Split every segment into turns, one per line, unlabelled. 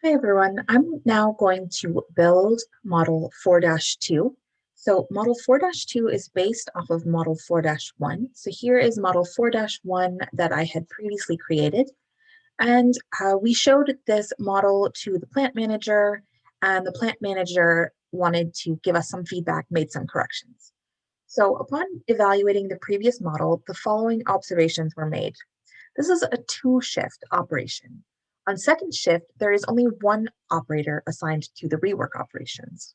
Hi everyone, I'm now going to build model 4-2. So model 4-2 is based off of model 4-1. So here is model 4-1 that I had previously created. And we showed this model to the plant manager, and the plant manager wanted to give us some feedback, made some corrections. So upon evaluating the previous model, the following observations were made. This is a two-shift operation. On second shift, there is only one operator assigned to the rework operations.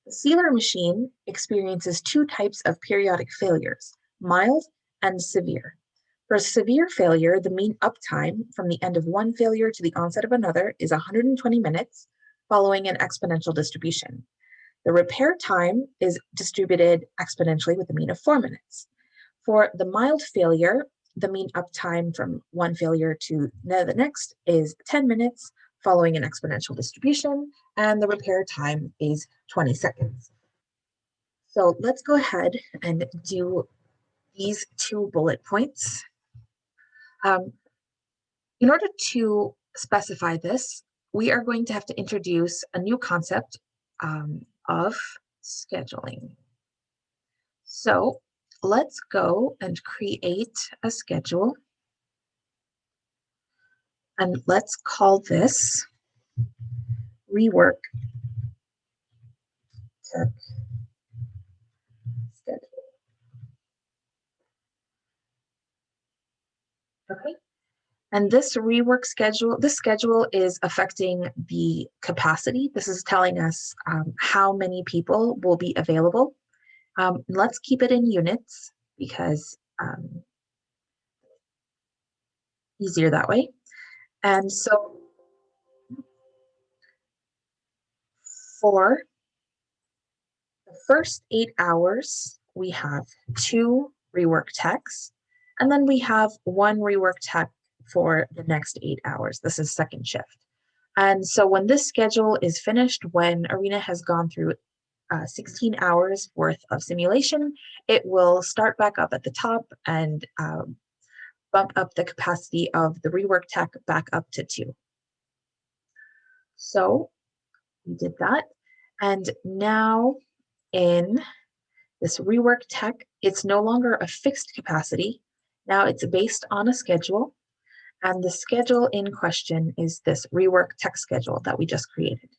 The sealer machine experiences two types of periodic failures, mild and severe. For a severe failure, the mean uptime from the end of one failure to the onset of another is 120 minutes, following an exponential distribution. The repair time is distributed exponentially with a mean of 4 minutes. For the mild failure, the mean uptime from one failure to the next is 10 minutes, following an exponential distribution, and the repair time is 20 seconds. So let's go ahead and do these two bullet points. In order to specify this, we are going to have to introduce a new concept of scheduling. So let's go and create a schedule. And let's call this rework tech schedule. Okay. And this rework schedule, this schedule is affecting the capacity. This is telling us how many people will be available. Let's keep it in units because easier that way. And so for the first 8 hours, we have 2 rework techs, and then we have 1 rework tech for the next 8 hours. This is second shift. And so when this schedule is finished, when Arena has gone through 16 hours worth of simulation, it will start back up at the top and bump up the capacity of the rework tech back up to 2. So we did that. And now in this rework tech, it's no longer a fixed capacity. Now it's based on a schedule. And the schedule in question is this rework tech schedule that we just created.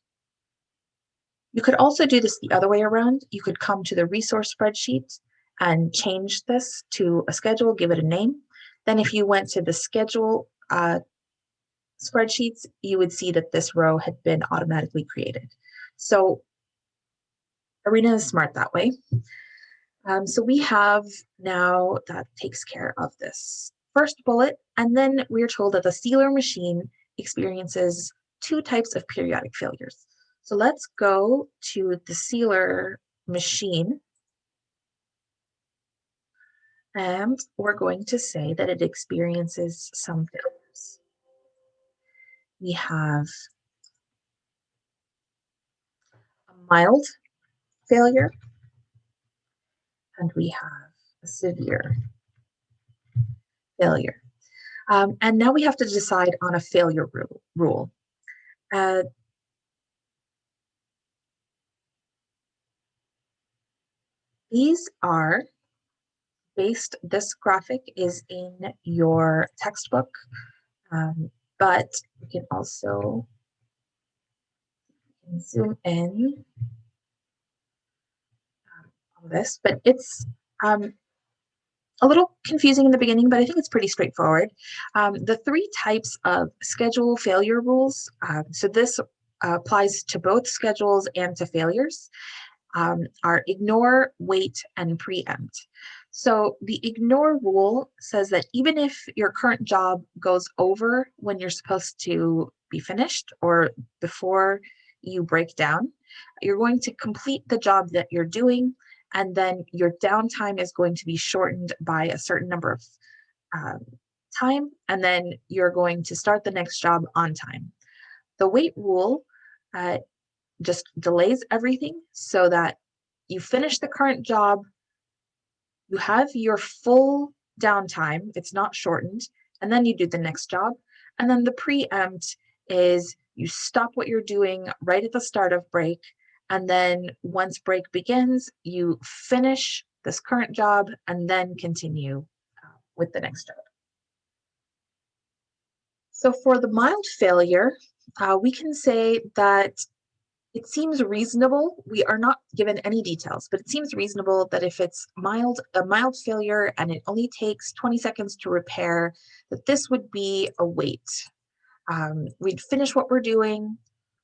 You could also do this the other way around. You could come to the resource spreadsheet and change this to a schedule, give it a name. Then if you went to the schedule spreadsheets, you would see that this row had been automatically created. So Arena is smart that way. So we have now that takes care of this first bullet, and then we're told that the sealer machine experiences 2 types of periodic failures. So let's go to the sealer machine, and we're going to say that it experiences some failures. We have a mild failure, and we have a severe failure. And now we have to decide on a failure rule. These are based, this graphic is in your textbook, but you can also zoom in on this, but it's a little confusing in the beginning, but I think it's pretty straightforward. The 3 types of schedule failure rules, so this applies to both schedules and to failures, are ignore, wait, and preempt. So the ignore rule says that even if your current job goes over when you're supposed to be finished or before you break down, you're going to complete the job that you're doing, and then your downtime is going to be shortened by a certain number of time, and then you're going to start the next job on time. The wait rule just delays everything so that you finish the current job, you have your full downtime, it's not shortened, and then you do the next job. And then the preempt is You stop what you're doing right at the start of break, and then once break begins, you finish this current job and then continue with the next job. So for the mild failure, we can say that it seems reasonable. We are not given any details, but it seems reasonable that if it's a mild failure and it only takes 20 seconds to repair, that this would be a wait. We'd finish what we're doing,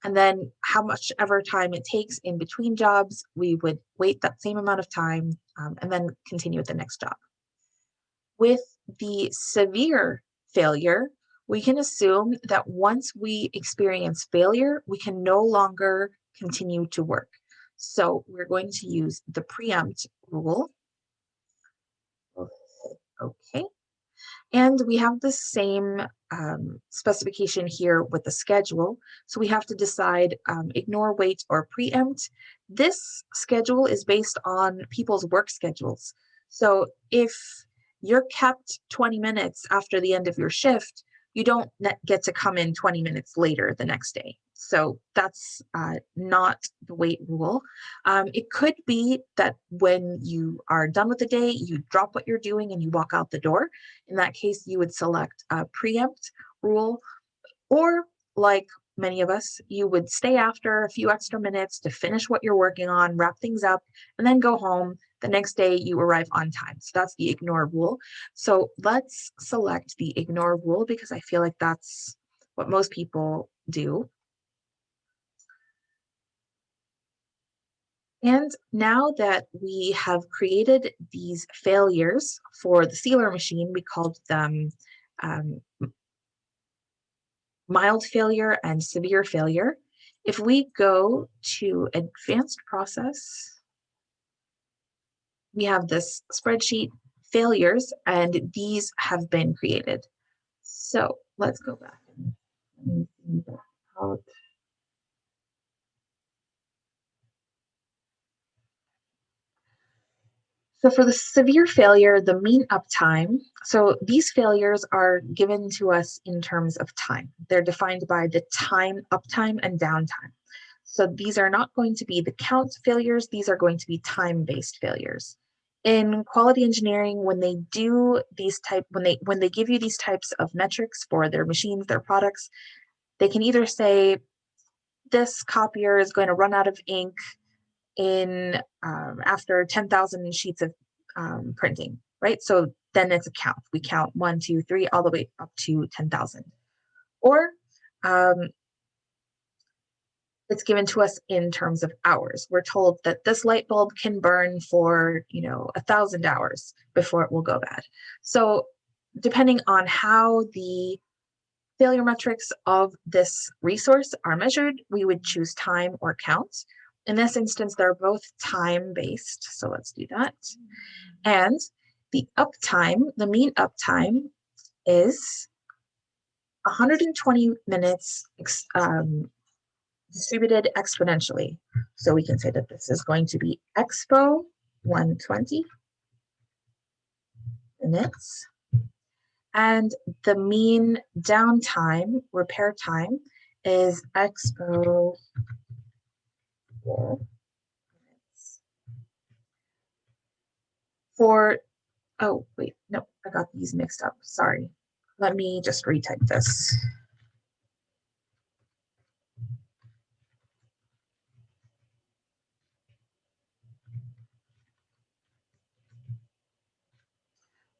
and then how much ever time it takes in between jobs, we would wait that same amount of time and then continue with the next job. With the severe failure, we can assume that once we experience failure, we can no longer continue to work. So we're going to use the preempt rule. Okay. And we have the same specification here with the schedule. So we have to decide ignore, wait, or preempt. This schedule is based on people's work schedules. So if you're kept 20 minutes after the end of your shift, you don't get to come in 20 minutes later the next day. So that's not the wait rule. It could be that when you are done with the day, you drop what you're doing and you walk out the door. In that case, you would select a preempt rule, or like many of us, you would stay after a few extra minutes to finish what you're working on, wrap things up, and then go home. The next day you arrive on time. So that's the ignore rule. So let's select the ignore rule because I feel like that's what most people do. And now that we have created these failures for the sealer machine, we called them mild failure and severe failure. If we go to advanced process, we have this spreadsheet failures, and these have been created. So let's go back and see that out. So for the severe failure, the mean uptime, so these failures are given to us in terms of time. They're defined by the time, uptime, and downtime. So these are not going to be the count failures, these are going to be time-based failures. In quality engineering, when they do these when they give you these types of metrics for their machines, their products, they can either say this copier is going to run out of ink in after 10,000 sheets of printing, right? So then it's a count. We count 1, 2, 3, all the way up to 10,000. Or it's given to us in terms of hours. We're told that this light bulb can burn for 1,000 hours before it will go bad. So depending on how the failure metrics of this resource are measured, we would choose time or count. In this instance, they're both time-based, so let's do that. And the uptime, the mean uptime is 120 minutes distributed exponentially. So we can say that this is going to be expo 120 minutes. And the mean downtime, repair time, is expo 4 minutes. For, oh, wait, no, I got these mixed up. Sorry. Let me just retype this.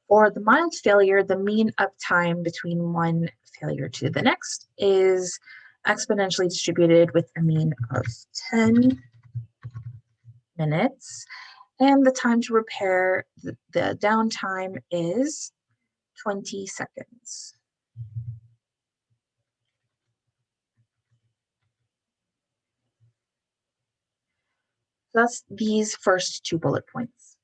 For the mild failure, the mean uptime between one failure to the next is exponentially distributed with a mean of 10 minutes. And the time to repair, the downtime is 20 seconds. That's these first two bullet points.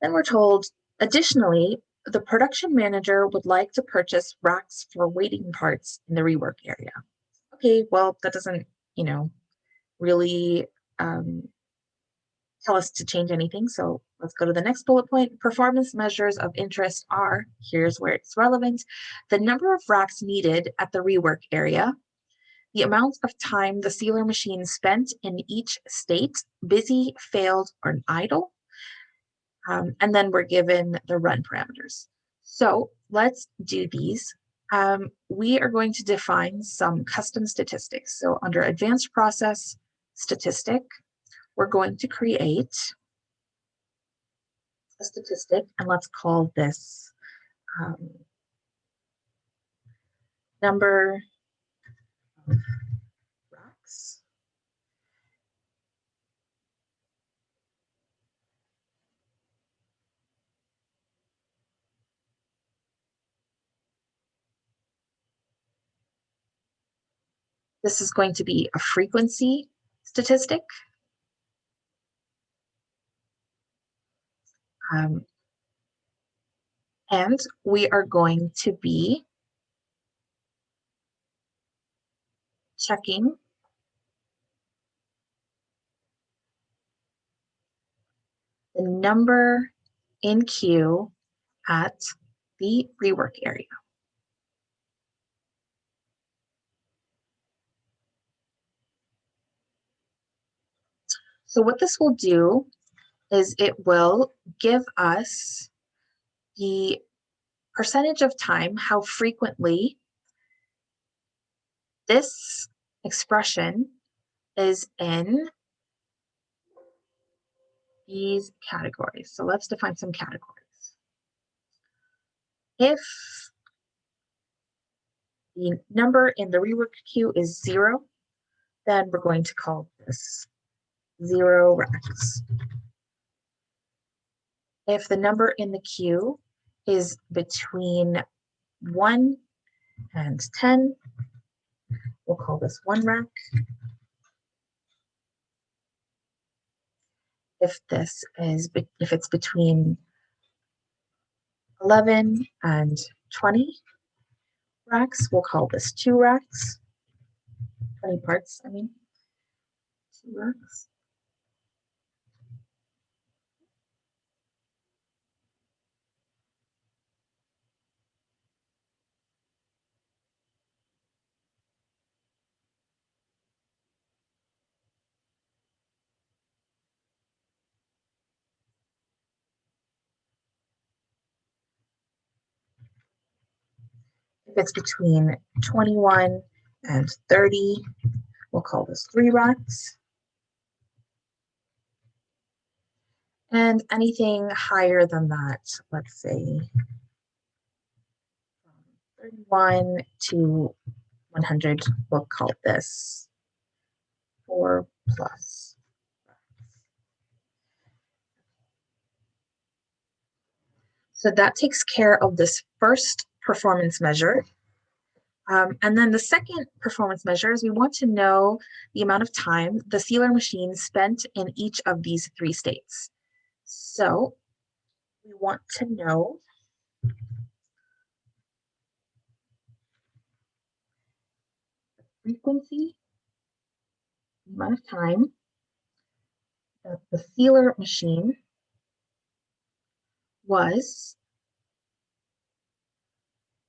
Then we're told, additionally, the production manager would like to purchase racks for waiting parts in the rework area. Okay, well, that doesn't, really tell us to change anything. So let's go to the next bullet point. Performance measures of interest are, here's where it's relevant, the number of racks needed at the rework area, the amount of time the sealer machine spent in each state, busy, failed, or idle. And then we're given the run parameters. So let's do these. We are going to define some custom statistics. So under advanced process statistic, we're going to create a statistic, and let's call this number of racks. This is going to be a frequency statistic. And we are going to be checking the number in queue at the rework area. So what this will do is it will give us the percentage of time, how frequently this expression is in these categories. So let's define some categories. If the number in the rework queue is 0, then we're going to call this 0 racks. If the number in the queue is between 1 and 10, we'll call this 1 rack. If it's between 11 and 20 racks, we'll call this 2 racks. 20 parts, I mean, 2 racks. If it's between 21 and 30, we'll call this 3 racks. And anything higher than that, let's say 31 to 100, we'll call this 4 plus. So that takes care of this first performance measure. And then the second performance measure is we want to know the amount of time the sealer machine spent in each of these 3 states. So we want to know the frequency, the amount of time that the sealer machine was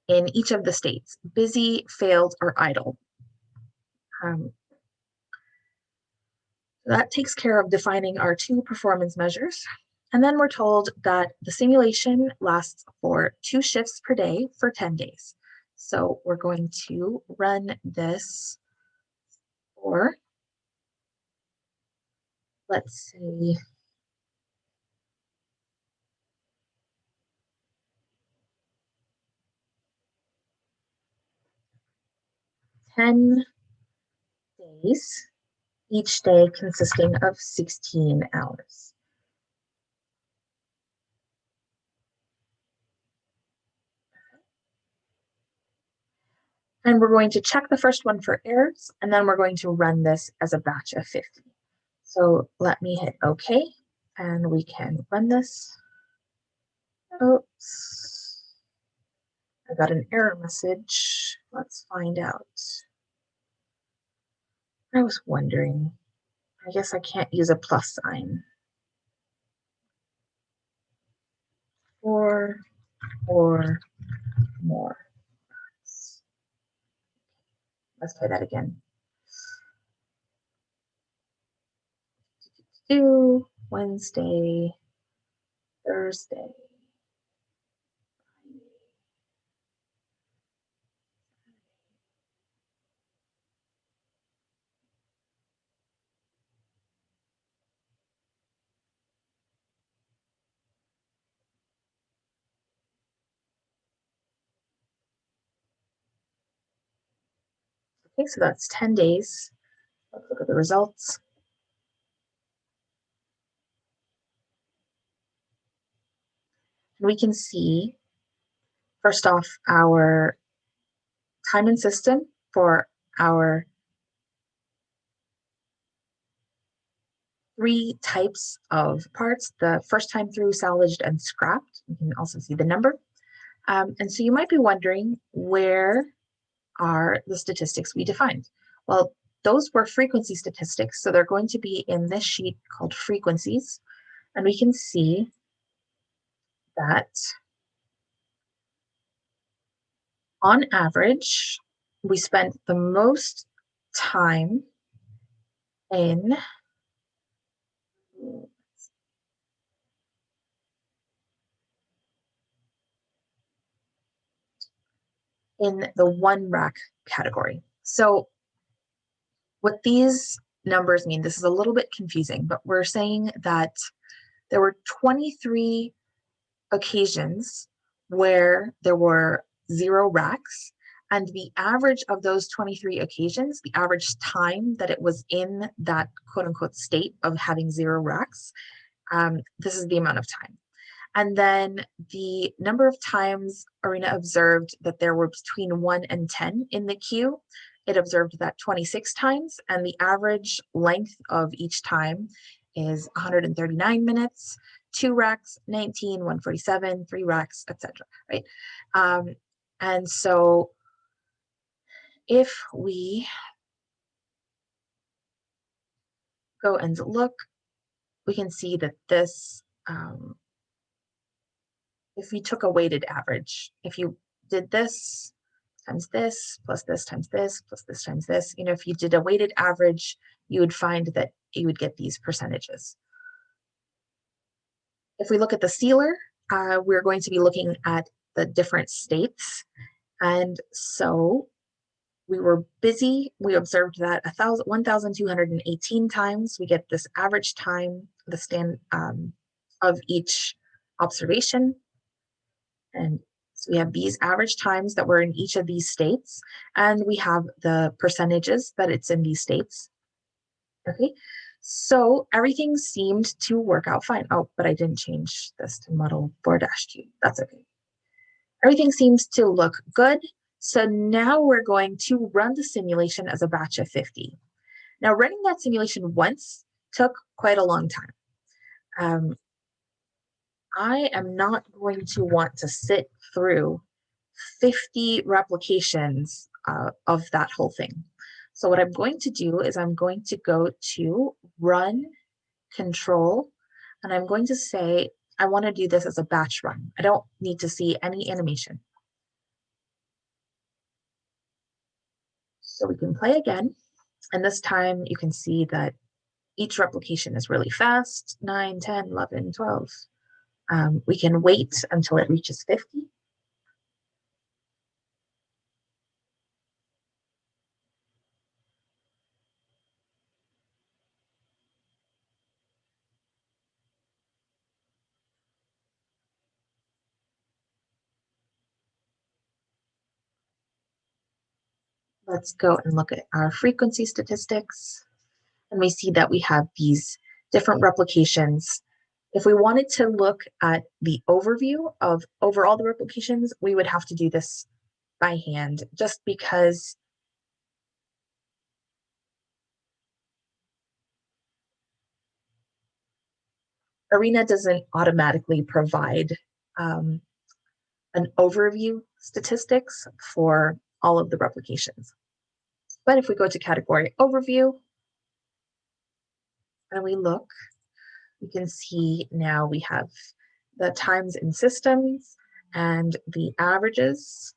in each of the states, busy, failed, or idle. That takes care of defining our 2 performance measures. And then we're told that the simulation lasts for 2 shifts per day for 10 days. So we're going to run this for, let's say, 10 days, each day consisting of 16 hours. And we're going to check the first one for errors, and then we're going to run this as a batch of 50. So let me hit OK, and we can run this. Oops. I got an error message. Let's find out. I was wondering. I guess I can't use a plus sign. 4 or more. Let's try that again. 2, Wednesday, Thursday. Okay, so that's 10 days. Let's look at the results. And we can see, first off, our time and system for our 3 types of parts, the first time through, salvaged, and scrapped. You can also see the number. And so you might be wondering, where are the statistics we defined? Well, those were frequency statistics, so they're going to be in this sheet called frequencies. And we can see that on average, we spent the most time in the 1 rack category. So what these numbers mean, this is a little bit confusing, but we're saying that there were 23 occasions where there were 0 racks, and the average of those 23 occasions, the average time that it was in that quote unquote state of having 0 racks, this is the amount of time. And then the number of times Arena observed that there were between 1 and 10 in the queue, it observed that 26 times, and the average length of each time is 139 minutes, 2 racks, 19, 147, 3 racks, etc. Right? And so if we go and look, we can see that this, if we took a weighted average, if you did this times this, plus this times this, plus this times this, if you did a weighted average, you would find that you would get these percentages. If we look at the sealer, we're going to be looking at the different states. And so we were busy. We observed that 1,218 times. We get this average time, the stand of each observation. And so we have these average times that were in each of these states, and we have the percentages that it's in these states. Okay, so everything seemed to work out fine. Oh, but I didn't change this to model 4-2. That's okay. Everything seems to look good. So now we're going to run the simulation as a batch of 50. Now, running that simulation once took quite a long time. I am not going to want to sit through 50 replications of that whole thing. So what I'm going to do is I'm going to go to run control, and I'm going to say, I want to do this as a batch run. I don't need to see any animation. So we can play again. And this time you can see that each replication is really fast, 9, 10, 11, 12. We can wait until it reaches 50. Let's go and look at our frequency statistics. And we see that we have these different replications. If we wanted to look at the overview of all the replications, we would have to do this by hand, just because Arena doesn't automatically provide an overview statistics for all of the replications. But if we go to category overview and we look, we can see now we have the times in systems and the averages.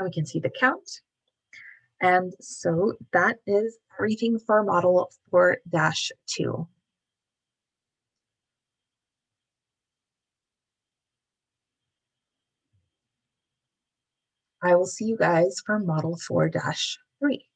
and we can see the count. And so that is everything for model 4-2. I will see you guys for model 4-3.